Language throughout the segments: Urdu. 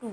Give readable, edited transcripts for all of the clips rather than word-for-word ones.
2।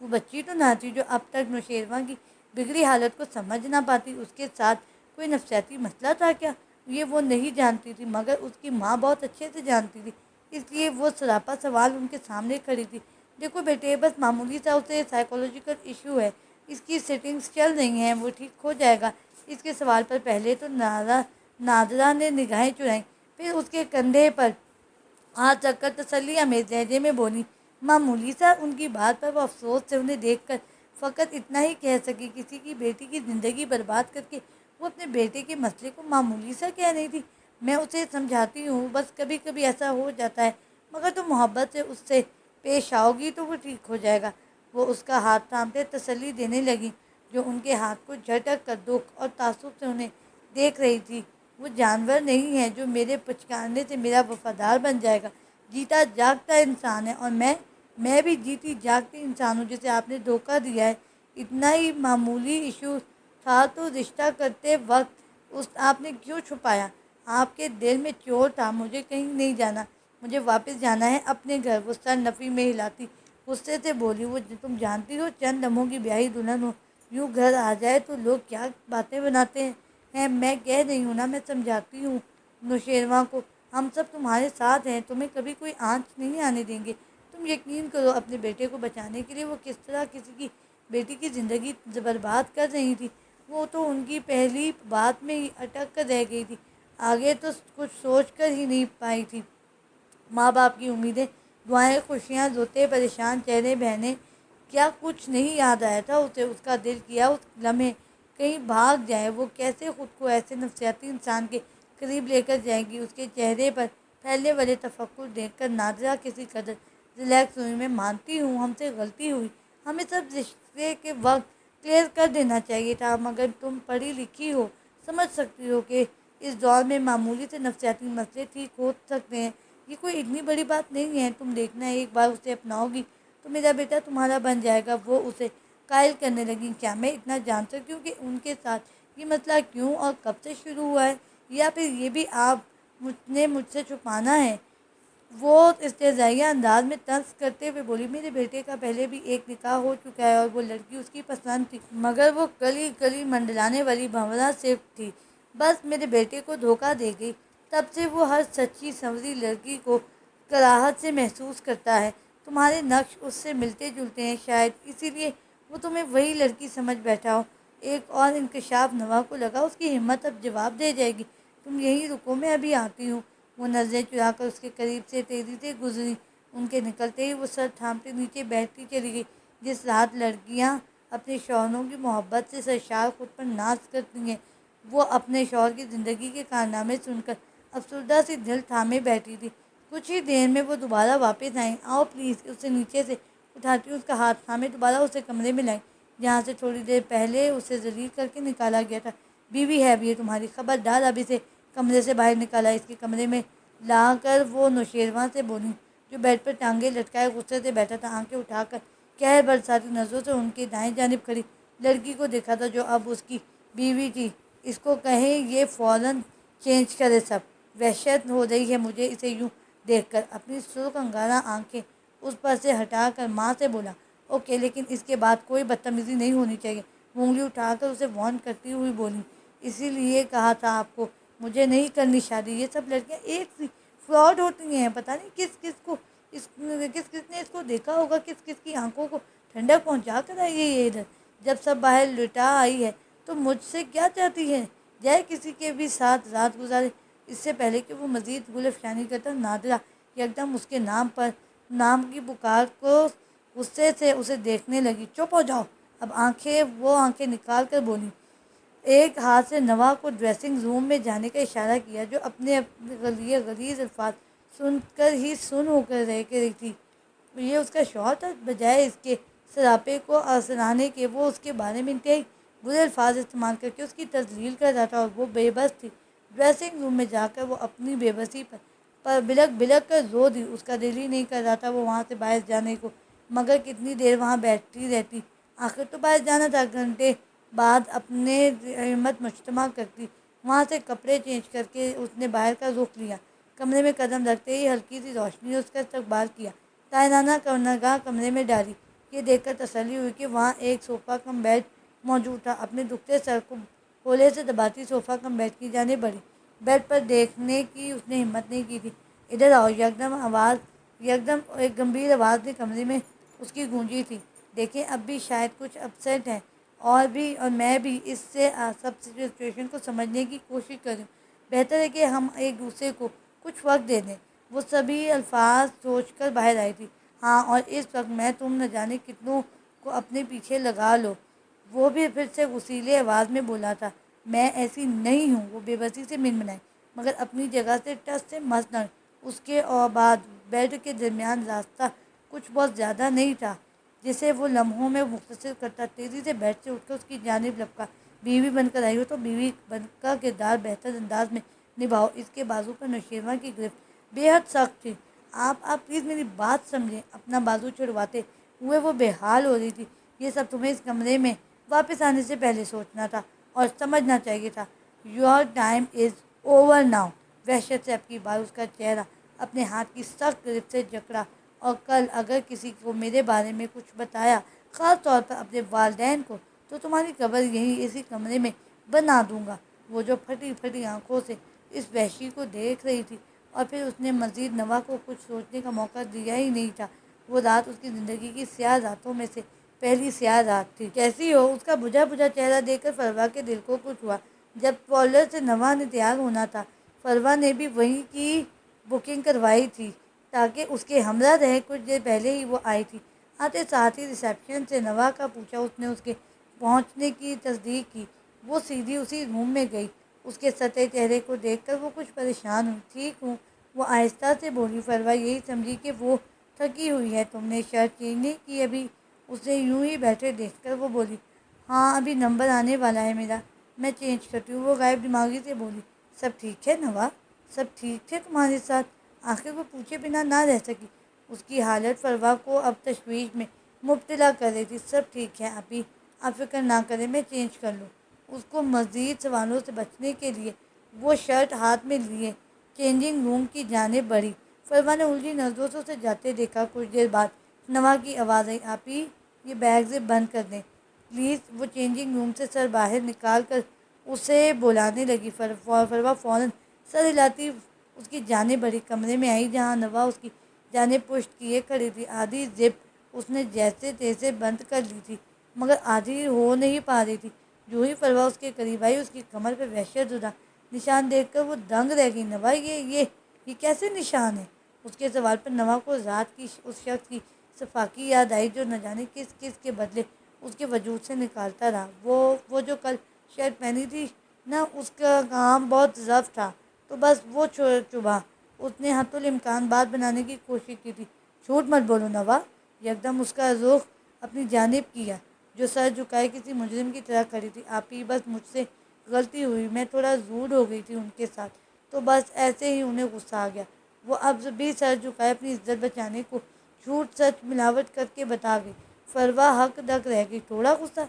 وہ بچی تو نہ تھی جو اب تک نوشیروان کی بگڑی حالت کو سمجھ نہ پاتی۔ اس کے ساتھ کوئی نفسیاتی مسئلہ تھا کیا؟ یہ وہ نہیں جانتی تھی، مگر اس کی ماں بہت اچھے سے جانتی تھی، اس لیے وہ سراپا سوال ان کے سامنے کھڑی تھی۔ دیکھو بیٹے، بس معمولی سا اسے سائیکولوجیکل ایشو ہے، اس کی سیٹنگز چل رہی ہیں، وہ ٹھیک ہو جائے گا۔ اس کے سوال پر پہلے تو نادرا نے نگاہیں چرائیں، پھر اس کے کندھے پر ہاتھ رکھ کر تسلی آمیز لہجے میں بولی، معمولی سا۔ ان کی بات پر وہ افسوس سے انہیں دیکھ کر فقط اتنا ہی کہہ سکی، کسی کی بیٹی کی زندگی برباد کر کے وہ اپنے بیٹے کے مسئلے کو معمولی سا کہہ رہی تھی۔ میں اسے سمجھاتی ہوں، بس کبھی کبھی ایسا ہو جاتا ہے، مگر تم محبت سے اس سے پیش آؤ گی تو وہ ٹھیک ہو جائے گا۔ وہ اس کا ہاتھ تھامتے تسلی دینے لگی، جو ان کے ہاتھ کو جھٹک کر دکھ اور تعصب سے انہیں دیکھ رہی تھی۔ وہ جانور نہیں ہے جو میرے پچکارنے سے میرا وفادار بن جائے گا، جیتا جاگتا انسان ہے، اور میں بھی جیتی جاگتی انسان ہوں جسے آپ نے دھوکہ دیا ہے۔ اتنا ہی معمولی ایشو تھا تو رشتہ کرتے وقت آپ نے کیوں چھپایا؟ آپ کے دل میں چور تھا۔ مجھے کہیں نہیں جانا، مجھے واپس جانا ہے اپنے گھر۔ وہ سر نفی میں ہلاتی غصے سے بولی، وہ تم جانتی ہو چند لمحوں کی بیاہی دلہن ہو، یوں گھر آ جائے تو لوگ کیا باتیں بناتے ہیں۔ میں کہہ رہی ہوں نا، میں سمجھاتی ہوں نوشیروان کو، ہم سب تمہارے ساتھ ہیں، تمہیں کبھی کوئی آنچ نہیں آنے دیں گے۔ تم یقین کرو، اپنے بیٹے کو بچانے کے لیے وہ کس طرح کسی کی بیٹی کی زندگی برباد کر رہی تھی۔ وہ تو ان کی پہلی بات میں ہی اٹک کر رہ گئی تھی، آگے تو کچھ سوچ کر ہی نہیں پائی تھی۔ ماں باپ کی امیدیں، دعائیں، خوشیاں، روتے پریشان چہرے، بہنیں، کیا کچھ نہیں یاد آیا تھا اسے؟ اس کا دل کیا اس لمحے کہیں بھاگ جائے۔ وہ کیسے خود کو ایسے نفسیاتی انسان کے قریب لے کر جائے گی؟ اس کے چہرے پر پھیلنے والے تفکر دیکھ کر نادرا کسی قدر ریلیکس ہوئی۔ میں مانتی ہوں ہم سے غلطی ہوئی، ہمیں سب رشتے کے وقت کلیئر کر دینا چاہیے تھا، مگر تم پڑھی لکھی ہو، سمجھ سکتی ہو کہ اس دور میں معمولی سے نفسیاتی مسئلے ٹھیک ہو سکتے ہیں۔ یہ کوئی اتنی بڑی بات نہیں ہے، تم دیکھنا ایک بار اسے اپناؤ گی تو میرا بیٹا تمہارا بن جائے گا۔ وہ اسے قائل کرنے لگی، کیا میں اتنا جان سکتی ہوں کہ ان کے ساتھ یہ مسئلہ کیوں اور کب سے شروع ہوا ہے، یا پھر یہ بھی آپ نے مجھ سے چھپانا ہے؟ وہ استہزائیہ انداز میں طنز کرتے ہوئے بولی، میرے بیٹے کا پہلے بھی ایک نکاح ہو چکا ہے اور وہ لڑکی اس کی پسند تھی، مگر وہ کلی کلی منڈلانے والی بھنورا صرف تھی، بس میرے بیٹے کو دھوکہ دے گئی۔ تب سے وہ ہر سچی سنوری لڑکی کو کراہت سے محسوس کرتا ہے۔ تمہارے نقش اس سے ملتے جلتے ہیں، شاید اسی لیے وہ تمہیں وہی لڑکی سمجھ بیٹھا ہو۔ ایک اور انکشاف نوا کو لگا، اس کی ہمت اب جواب دے جائے گی، تم یہیں رکو، میں ابھی آتی ہوں۔ وہ نظریں چرا کر اس کے قریب سے تیزی سے گزری، ان کے نکلتے ہی وہ سر تھامتے نیچے بیٹھتی چلی گئی۔ جس رات لڑکیاں اپنے شوہروں کی محبت سے سرشار خود پر ناز کرتی ہیں، وہ اپنے شوہر کی زندگی کے کارنامے سن کر افسردہ سی دل تھامے بیٹھی تھی۔ کچھ ہی دیر میں وہ دوبارہ واپس آئیں۔ آؤ پلیز، اسے نیچے سے اٹھاتی اس کا ہاتھ تھامے دوبارہ اسے کمرے میں لائیں، جہاں سے تھوڑی دیر پہلے اسے ذلیل کر کے نکالا گیا تھا۔ بیوی ہے اب یہ تمہاری، خبردار اب اسے کمرے سے باہر نکالا۔ اس کے کمرے میں لا کر وہ نوشیروان سے بولی، جو بیڈ پر ٹانگیں لٹکائے غصے سے بیٹھا تھا، آنکھیں اٹھا کر قہر برساتی نظروں سے ان کے دائیں جانب کھڑی لڑکی کو دیکھا تھا جو اب اس کی بیوی تھی۔ اس کو کہیں یہ فوراً چینج کرے، سب وحشت ہو رہی ہے مجھے اسے یوں دیکھ کر۔ اپنی سرخ انگارہ آنکھیں اس پر سے ہٹا کر ماں سے بولا، اوکے، لیکن اس کے بعد کوئی بدتمیزی نہیں ہونی چاہیے۔ وہ انگلی اٹھا کر اسے وارن کرتی ہوئی بولی، اسی لیے کہا تھا آپ کو مجھے نہیں کرنی شادی۔ یہ سب لڑکیاں ایک سی فراڈ ہوتی ہیں، پتہ نہیں کس کس نے اس کو دیکھا ہوگا، کس کس کی آنکھوں کو ٹھنڈک پہنچا کر آئی ہے یہ ادھر۔ جب سب باہر لٹا آئی ہے تو مجھ سے کیا چاہتی ہے؟ جائے کسی کے بھی ساتھ رات گزارے۔ اس سے پہلے کہ وہ مزید گل افشانی کرتا، نادرا یکدم اس کے نام کی پکار کو غصے سے اسے دیکھنے لگی۔ چپ ہو جاؤ اب۔ وہ آنکھیں نکال کر بولی، ایک ہاتھ سے نوا کو ڈریسنگ روم میں جانے کا اشارہ کیا، جو اپنے غلیظ الفاظ سن کر ہی سن ہو کر رہ گئی تھی۔ یہ اس کا شوہر تھا، بجائے اس کے سراپے کو سراہنے کے وہ اس کے بارے میں انتہائی برے الفاظ استعمال کر کے اس کی تذلیل کر رہا تھا، اور وہ بے بس تھی۔ ڈریسنگ روم میں جا کر وہ اپنی بے بسی پر بلک کر رو دی۔ اس کا دل ہی نہیں کر رہا تھا وہ وہاں سے باہر جانے کو، مگر کتنی دیر وہاں بیٹھی رہتی؟ آخر تو باہر جانا تھا۔ گھنٹے بعد اپنے ہمت مجتمع کرتی وہاں سے کپڑے چینج کر کے اس نے باہر کا رخ لیا۔ کمرے میں قدم رکھتے ہی ہلکی سی روشنی نے اس کا استقبال کیا، تائرانہ نگاہ کمرے میں ڈالی یہ دیکھ کر تسلی ہوئی کہ وہاں ایک صوفہ کم بیڈ موجود تھا۔ اپنے دکھتے سر کو ہولے سے دباتی صوفہ کم بیڈ کی جانب بڑھی۔ بیڈ پر دیکھنے کی اس نے ہمت نہیں کی تھی۔ ادھر آؤ، یکدم ایک گمبھیر آواز نے کمرے میں اس کی گونجی تھی۔ دیکھیں، اب بھی شاید کچھ اپسیٹ ہے، اور میں بھی اس سے سب سچویشن کو سمجھنے کی کوشش کروں۔ بہتر ہے کہ ہم ایک دوسرے کو کچھ وقت دے دیں۔ وہ سبھی الفاظ سوچ کر باہر آئی تھی۔ ہاں، اور اس وقت میں تم نہ جانے کتنوں کو اپنے پیچھے لگا لو۔ وہ بھی پھر سے غصیلے آواز میں بولا تھا۔ میں ایسی نہیں ہوں، وہ بے بسی سے منمنائی، مگر اپنی جگہ سے ٹس سے مس نہ ہوئی۔ اس کے اور بعد بیڈ کے درمیان راستہ کچھ بہت زیادہ نہیں تھا جسے وہ لمحوں میں مختصر کرتا۔ تیزی سے بیڈ سے اٹھ کر اس کی جانب لپکا۔ بیوی بن کر آئی ہو تو بیوی بن کا کردار بہتر انداز میں نبھاؤ۔ اس کے بازو پر نوشیروان کی گرفت بے حد سخت تھی۔ آپ پلیز میری بات سمجھیں۔ اپنا بازو چھڑواتے ہوئے وہ بے حال ہو رہی تھی۔ یہ سب تمہیں اس کمرے میں واپس آنے سے پہلے سوچنا تھا اور سمجھنا چاہیے تھا۔ Your time is over now. وحشت سے اب کی بار اس کا چہرہ اپنے ہاتھ کی سخت گرفت سے جکڑا۔ اور کل اگر کسی کو میرے بارے میں کچھ بتایا، خاص طور پر اپنے والدین کو، تو تمہاری قبر یہیں اسی کمرے میں بنا دوں گا۔ وہ جو پھٹی پھٹی آنکھوں سے اس وحشی کو دیکھ رہی تھی، اور پھر اس نے مزید نوا کو کچھ سوچنے کا موقع دیا ہی نہیں تھا۔ وہ رات اس کی زندگی کی سیاہ راتوں میں سے پہلی سیاہ رات تھی۔ کیسی ہو؟ اس کا بجھا بجھا چہرہ دیکھ کر فروا کے دل کو کچھ ہوا۔ جب پارلر سے نوا نے تیار ہونا تھا، فروا نے بھی وہیں کی بکنگ کروائی تھی تاکہ اس کے ہمراہ رہے۔ کچھ دیر پہلے ہی وہ آئی تھی۔ آتے ساتھ ہی ریسیپشن سے نوا کا پوچھا۔ اس نے اس کے پہنچنے کی تصدیق کی۔ وہ سیدھی اسی روم میں گئی۔ اس کے سطح چہرے کو دیکھ کر وہ کچھ پریشان ہوئی۔ ٹھیک ہوں، وہ آہستہ سے بولی۔ فروا یہی سمجھی کہ وہ تھکی ہوئی ہے۔ تم نے شرٹ چینج نہیں کی ابھی؟ اسے یوں ہی بیٹھے دیکھ کر وہ بولی۔ ہاں، ابھی نمبر آنے والا ہے میرا، میں چینج کرتی ہوں، وہ غائب دماغی سے بولی۔ سب ٹھیک ہے نوا؟ سب ٹھیک تھے تمہارے ساتھ؟ آخر وہ پوچھے بنا نہ رہ سکی۔ اس کی حالت فروا کو اب تشویش میں مبتلا کر رہی تھی۔ سب ٹھیک ہے ابھی، آپ فکر نہ کریں، میں چینج کر لوں۔ اس کو مزید سوالوں سے بچنے کے لیے وہ شرٹ ہاتھ میں لیے چینجنگ روم کی جانب بڑھی۔ فروا نے الجھی نظروں سے اسے جاتے دیکھا۔ کچھ دیر بعد نوا کی آواز آئی، آپی یہ بیگ زپ بند کر دیں پلیز۔ وہ چینجنگ روم سے سر باہر نکال کر اسے بلانے لگی۔ فروا فوراً سر ہلاتی اس کی جانب بڑھی۔ کمرے میں آئی جہاں نوا اس کی جانب پشت کیے کھڑی تھی۔ آدھی زپ اس نے جیسے تیسے بند کر لی تھی، مگر آدھی ہو نہیں پا رہی تھی۔ جو ہی فروا اس کے قریب آئی، اس کی کمر پہ وحشت زدہ نشان دیکھ کر وہ دنگ رہ گئی۔ نوا، یہ کیسے نشان ہے؟ اس کے سوال پر نوا کو رات کی اس شخص کی صفاقی یاد آئی جو نہ جانے کس کس کے بدلے اس کے وجود سے نکالتا رہا۔ وہ جو کل شرٹ پہنی تھی نا، اس کا کام بہت رف تھا، تو بس وہ چبھا۔ اس نے حتی الامکان بات بنانے کی کوشش کی تھی۔ جھوٹ مت بولو نوا۔ یکدم اس کا رخ اپنی جانب کیا جو سر جھکائے کسی مجرم کی طرح کھڑی تھی۔ آپی، بس مجھ سے غلطی ہوئی، میں تھوڑا روڈ ہو گئی تھی ان کے ساتھ، تو بس ایسے ہی انہیں غصہ آ گیا۔ وہ اب بھی سر جھکائے اپنی عزت بچانے کو جھوٹ سچ ملاوٹ کر کے بتا گئی۔ فروا ہک ڈک رہ گئی۔ تھوڑا غصہ؟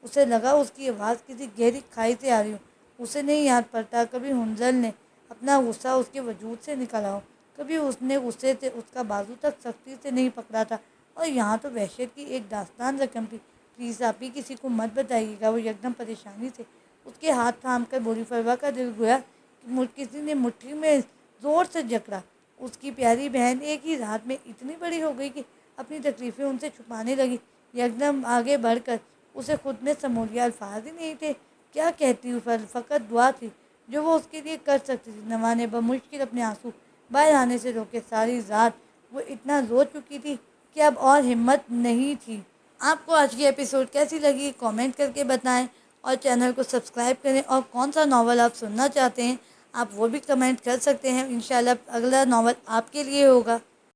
اسے لگا اس کی آواز کسی گہری کھائی سے آ رہی ہو۔ اسے نہیں یاد پڑتا کبھی ہنزل نے اپنا غصہ اس کے وجود سے نکالا ہو، کبھی اس نے غصے سے اس کا بازو تک سختی سے نہیں پکڑا تھا، اور یہاں تو وحشت کی ایک داستان رقم تھی۔ پلیز آپی، کسی کو مت بتائیے گا۔ وہ یکدم پریشانی سے اس کے ہاتھ تھام کر بولی۔ فروا کا دل گویا کہ کسی نے مٹھی میں زور سے جکڑا۔ اس کی پیاری بہن ایک ہی رات میں اتنی بڑی ہو گئی کہ اپنی تکلیفیں ان سے چھپانے لگی۔ یکدم آگے بڑھ کر اسے خود میں سمو لیا۔ الفاظ ہی نہیں تھے کیا کہتی ہوں، فقط دعا تھی جو وہ اس کے لیے کر سکتی تھی۔ نوا نے بمشکل اپنے آنسو باہر آنے سے روکے۔ ساری رات وہ اتنا رو چکی تھی کہ اب اور ہمت نہیں تھی۔ آپ کو آج کی ایپیسوڈ کیسی لگی کامنٹ کر کے بتائیں، اور چینل کو سبسکرائب کریں، اور کون سا ناول آپ سننا چاہتے ہیں آپ وہ بھی کمنٹ کر سکتے ہیں۔ انشاءاللہ اگلا ناول آپ کے لیے ہوگا۔